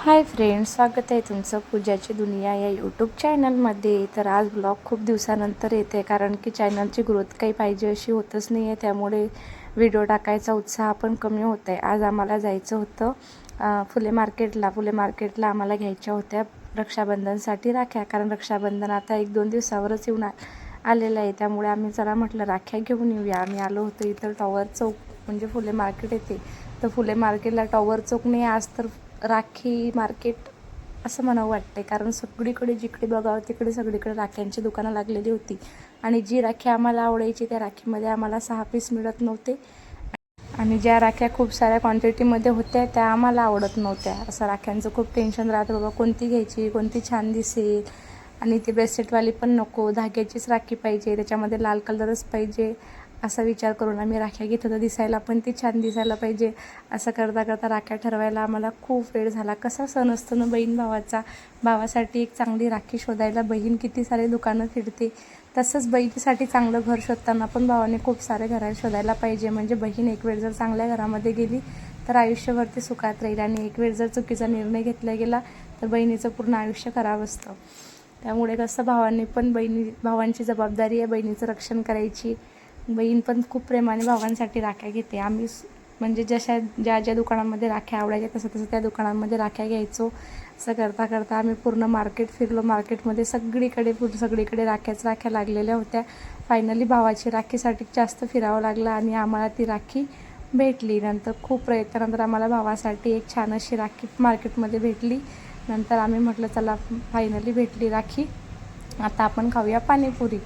Hi friends, स्वागत आहे तुमचं पूजाची दुनिया या यूट्यूब चॅनलमध्ये. तर आज ब्लॉग खूप दिवसानंतर येते कारण की चॅनलची ग्रोथ काही पाहिजे अशी होतच नाही आहे, त्यामुळे व्हिडिओ टाकायचा उत्साह पण कमी होत आहे. आज आम्हाला जायचं होतं फुले मार्केटला आम्हाला घ्यायच्या होत्या रक्षाबंधनसाठी राख्या, कारण रक्षाबंधन आता 1-2 दिवसावरच येऊन आलेलं आहे. त्यामुळे आम्ही चला म्हटलं राख्या घेऊन येऊया. आम्ही आलो होतो इथं टॉवर चौक, म्हणजे फुले मार्केट येते, तर फुले मार्केटला टॉवर चौक नाही, आज तर राखी मार्केट असं म्हणावं वाटते, कारण सगळीकडे जिकडे बघावं तिकडे सगळीकडे राख्यांची दुकानं लागलेली होती. आणि जी राखी आम्हाला आवडायची त्या राखीमध्ये आम्हाला 6 पीस मिळत नव्हते, आणि ज्या राख्या खूप साऱ्या क्वांटिटीमध्ये होत्या त्या आम्हाला आवडत नव्हत्या. असं राख्यांचं खूप टेन्शन राहतं, बाबा कोणती घ्यायची, कोणती छान दिसेल. आणि ती ब्रेसलेटवाली पण नको, धाग्याचीच राखी पाहिजे, त्याच्यामध्ये लाल कलरच पाहिजे, असा विचार करून आम्ही राख्या घेत होतो. दिसायला पण ती छान दिसायला पाहिजे, असं करता करता राख्या ठरवायला आम्हाला खूप वेळ झाला. कसा सण असतो ना बहीण भावाचा, भावासाठी एक चांगली राखी शोधायला बहीण किती सारे दुकानं फिरते, तसंच बहिणीसाठी चांगलं घर शोधताना पण भावाने खूप सारे घरं शोधायला पाहिजे. म्हणजे बहीण एक वेळ जर चांगल्या घरामध्ये गेली तर आयुष्यभर ती सुखात राहील, आणि एक वेळ जर चुकीचा निर्णय घेतला गेला तर बहिणीचं पूर्ण आयुष्य खराब असतं. त्यामुळे कसं भावाने पण भावांची जबाबदारी आहे बहिणीचं रक्षण करायची. बहीण पण खूप प्रेमाने भावांसाठी राख्या घेते. आम्ही म्हणजे ज्या दुकानांमध्ये राख्या आवडायच्या तसं त्या दुकानांमध्ये राख्या घ्यायचो. असं करता करता आम्ही पूर्ण मार्केट फिरलो. मार्केटमध्ये सगळीकडे राख्या लागलेल्या होत्या. फायनली भावाची राखीसाठी जास्त फिरावं लागलं आणि आम्हाला ती राखी भेटली. नंतर खूप प्रयत्नानंतर आम्हाला भावासाठी एक छान अशी राखी मार्केटमध्ये भेटली. नंतर आम्ही म्हटलं चला फायनली भेटली राखी, आता आपण खाऊया पाणीपुरी.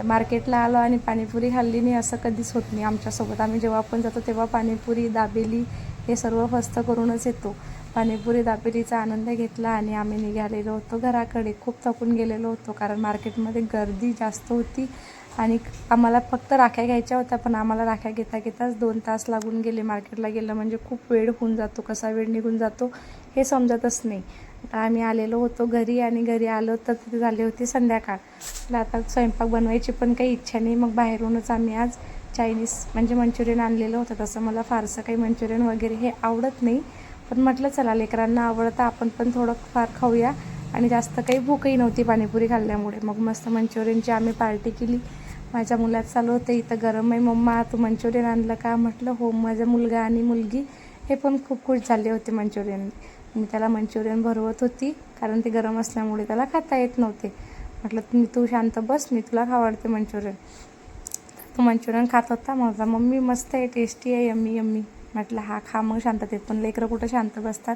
मार्केटला आलो आणि पाणीपुरी खाल्ली नाही असं कधीच होत नाही आमच्यासोबत. आम्ही जेव्हा पण जातो तेव्हा पाणीपुरी, दाबेली हे सर्व फस्त करूनच येतो. पाणीपुरी दाबेलीचा आनंद घेतला आणि आम्ही निघालेलो होतो घराकडे. खूप थकून गेलेलो होतो कारण मार्केटमध्ये गर्दी जास्त होती आणि आम्हाला फक्त राख्या घ्यायच्या होत्या, पण आम्हाला राख्या घेताच 2 तास लागून गेले. मार्केटला गेलं म्हणजे खूप वेळ होऊन जातो, कसा वेळ निघून जातो हे समजतच नाही. आता आम्ही आलेलो होतो घरी, आणि घरी आलो तर तिथे झाली होती संध्याकाळ. आता स्वयंपाक बनवायची पण काही इच्छा नाही, मग बाहेरूनच आम्ही आज चायनीज म्हणजे मंचुरियन आणलेलं होतं. तसं मला फारसं काही मंचुरियन वगैरे हे आवडत नाही, पण म्हटलं चला लेकरांना आवडतं, आपण पण थोडं फार खाऊया. आणि जास्त काही भूकही नव्हती पाणीपुरी खाल्ल्यामुळे. मग मस्त मंचुरियनची आम्ही पार्टी केली. माझ्या मुलात चालू होतं इथं गरम आहे मम्मा, तू मंचुरियन आणलं का? म्हटलं हो. माझा मुलगा आणि मुलगी हे पण खूप खुश झाले होते मंचुरियन. मी त्याला मंचुरियन भरवत होती कारण ते गरम असल्यामुळे त्याला खाता येत नव्हते. म्हटलं तू शांत बस, मी तुला आवडते मंचुरियन. तो मंचुरियन खात होता. माझा मम्मी मस्त आहे, टेस्टी आहे, यम्मी यम्मी. म्हटलं हा खा मग शांततेत, पण लेकरं कुठं शांत बसतात.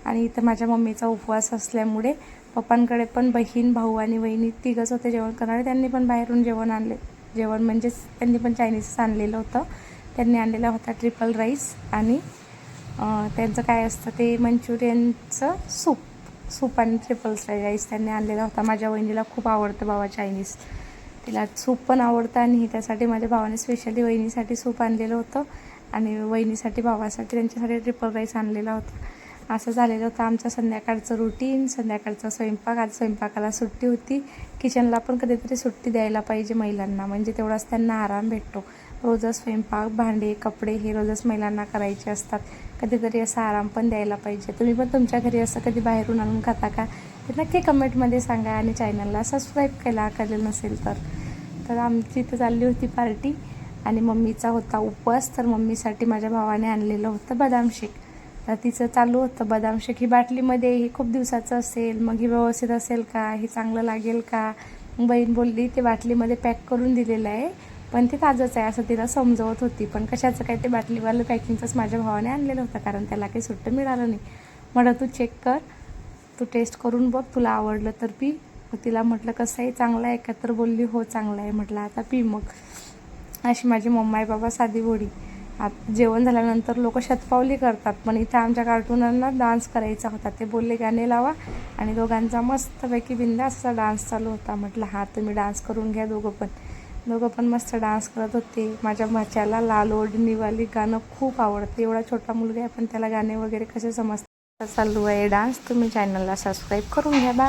आणि इथं माझ्या मम्मीचा उपवास असल्यामुळे पप्पांकडे पण बहीण, भाऊ आणि वहिनी तिघंच होते जेवण करणारे. त्यांनी पण बाहेरून जेवण म्हणजेच त्यांनी पण चायनीजच आणलेलं होतं. त्यांनी आणलेला होता ट्रिपल राईस, आणि त्यांचं काय असतं ते मंचुरियनचं सूप आणि ट्रिपल राईस त्यांनी आणलेला होता. माझ्या वहिनीला खूप आवडतं बाबा चायनीज, तिला सूप पण आवडतं, आणि त्यासाठी माझ्या भावाने स्पेशली वहिनीसाठी सूप आणलेलं होतं, आणि वहिनीसाठी भावासाठी त्यांच्यासाठी ट्रिपल राईस आणलेला होता. असं झालेलं होतं आमचं संध्याकाळचं रुटीन, संध्याकाळचा स्वयंपाक. आज स्वयंपाकाला सुट्टी होती. किचनला पण कधीतरी सुट्टी द्यायला पाहिजे महिलांना, म्हणजे तेवढाच त्यांना आराम भेटतो. रोजच स्वयंपाक, भांडे, कपडे हे रोजच महिलांना करायचे असतात. कधीतरी असा आराम पण द्यायला पाहिजे. तुम्ही पण तुमच्या घरी असं कधी बाहेरून आणून खाता का? ते नक्की कमेंटमध्ये सांगा, आणि चॅनलला सबस्क्राईब केलेलं नसेल तर आमची इथं चालली होती पार्टी, आणि मम्मीचा होता उपवास, तर मम्मीसाठी माझ्या भावाने आणलेलं होतं बदाम शेक. तर तिचं चालू होतं बदाम शेक ही बाटलीमध्ये, हे खूप दिवसाचं असेल, मग ही व्यवस्थित असेल का, हे चांगलं लागेल का? बहीण बोलली ते बाटलीमध्ये पॅक करून दिलेलं आहे, पण ते ताजंच आहे असं तिला समजवत होती. पण कशाचं काय ते बाटलीवालं पॅकिंगचंच माझ्या भावाने आणलेलं होतं, कारण त्याला काही सुट्टं मिळालं नाही. म्हटलं तू चेक कर, तू टेस्ट करून बघ, तुला आवडलं तर पी. तिला म्हटलं कसं आहे, चांगलं आहे का? तर बोलली हो चांगलं आहे. म्हटलं आता पी मग. अशी माझी मम्मा आहे बाबा साधी भोळी. आता जेवण झाल्यानंतर लोक शतपावली करतात, पण इथं आमच्या कार्टूनांना डान्स करायचा होता. ते बोलले गाणे लावा, आणि दोघांचा मस्तपैकी बिंदास असा डान्स चालू होता. म्हटलं हा तुम्ही डान्स करून घ्या. दोघं पण मस्त डान्स करत होते. माझ्या भाच्याला लाल ओढणीवाली गाणं खूप आवडते. एवढा छोटा मुलगा आहे पण त्याला गाणे वगैरे कसे समजतात. चालू आहे डान्स. तुम्ही चॅनलला सबस्क्राईब करून घ्या. बाय.